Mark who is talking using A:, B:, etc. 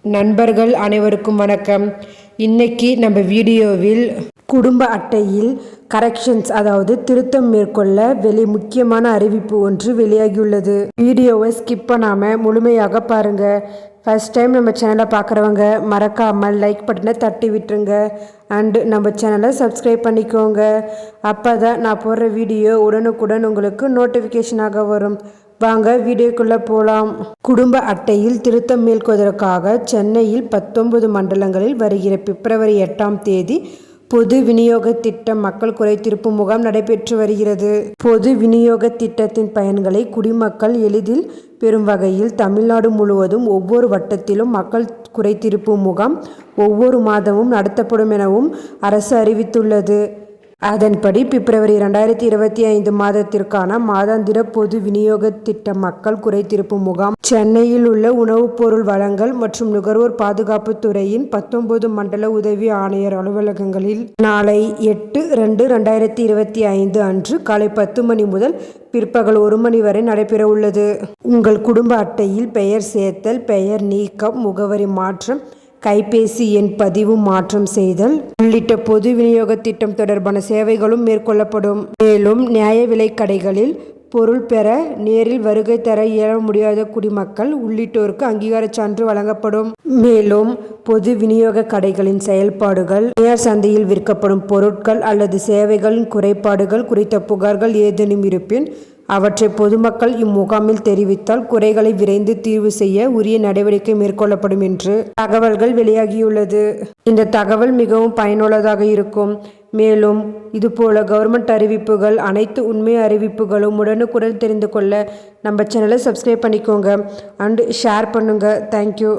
A: நண்பர்கள் அனைவருக்கும் வணக்கம். இன்னைக்கு நம்ம வீடியோவில் குடும்ப அட்டையில் கரெக்ஷன்ஸ் அதாவது திருத்தம் மேற்கொள்ள முக்கியமான அறிவிப்பு ஒன்று வெளியாகியுள்ளது. வீடியோவை ஸ்கிப் பண்ணாமல் முழுமையாக பாருங்கள். ஃபர்ஸ்ட் டைம் நம்ம சேனலை பார்க்குறவங்க மறக்காமல் லைக் பட்டனை தட்டி விட்டுருங்க. அண்டு நம்ம சேனலை சப்ஸ்கிரைப் பண்ணிக்கோங்க. அப்போ தான் நான் போடுற வீடியோ உடனுக்குடன் உங்களுக்கு நோட்டிஃபிகேஷனாக வரும். வாங்க வீடியோக்குள்ளே போகலாம். குடும்ப அட்டையில் திருத்தம் மேற்கொள்வதற்காக சென்னையில் 19 மண்டலங்களில் வருகிற பிப்ரவரி 8ஆம் தேதி பொது விநியோக திட்ட மக்கள் குறைதீர்ப்பு முகாம் நடைபெற்று வருகிறது. பொது விநியோக திட்டத்தின் பயன்களை குடிமக்கள் எளிதில் பெறும் வகையில் தமிழ்நாடு முழுவதும் ஒவ்வொரு வட்டத்திலும் மக்கள் குறைதீர்ப்பு முகாம் ஒவ்வொரு மாதமும் நடத்தப்படும் எனவும் அரசு அறிவித்துள்ளது. அதன்படி பிப்ரவரி 2025 மாதத்திற்கான மாதாந்திர பொது விநியோக திட்ட மக்கள் குறைதீர்ப்பு முகாம் சென்னையில் உள்ள உணவுப் பொருள் வழங்கல் மற்றும் நுகர்வோர் பாதுகாப்பு துறையின் 19 மண்டல உதவி ஆணையர் அலுவலகங்களில் நாளை 8/2/2025 அன்று காலை 10 மணி முதல் பிற்பகல் 1 மணி வரை நடைபெற உள்ளது. உங்கள் குடும்ப அட்டையில் பெயர் சேர்த்தல், பெயர் நீக்கம், முகவரி மாற்றம், கைபேசி எண் பதிவு மாற்றம் செய்தல் உள்ளிட்ட பொது விநியோக திட்டம் தொடர்பான சேவைகளும் மேற்கொள்ளப்படும். மேலும் நியாய விலைக் கடைகளில் பொருள் பெற நேரில் வருகை தர இயல முடியாத குடிமக்கள் உள்ளிட்டோருக்கு அங்கீகார சான்று வழங்கப்படும். மேலும் பொது விநியோக கடைகளின் செயல்பாடுகள், தனியார் சந்தையில் விற்கப்படும் பொருட்கள் அல்லது சேவைகளின் குறைபாடுகள் குறித்த புகார்கள் ஏதேனும் இருப்பின் அவற்றை பொதுமக்கள் இம்முகாமில் தெரிவித்தால் குறைகளை விரைந்து தீர்வு செய்ய உரிய நடவடிக்கை மேற்கொள்ளப்படும் என்று தகவல்கள் வெளியாகியுள்ளது. இந்த தகவல் மிகவும் பயனுள்ளதாக இருக்கும். மேலும் இதுபோல கவர்மெண்ட் அறிவிப்புகள், அனைத்து உண்மை அறிவிப்புகளும் உடனுக்குடன் தெரிந்து கொள்ள நம்ம சேனலை சப்ஸ்கிரைப் பண்ணிக்கோங்க அண்ட் ஷேர் பண்ணுங்க. தேங்க்யூ.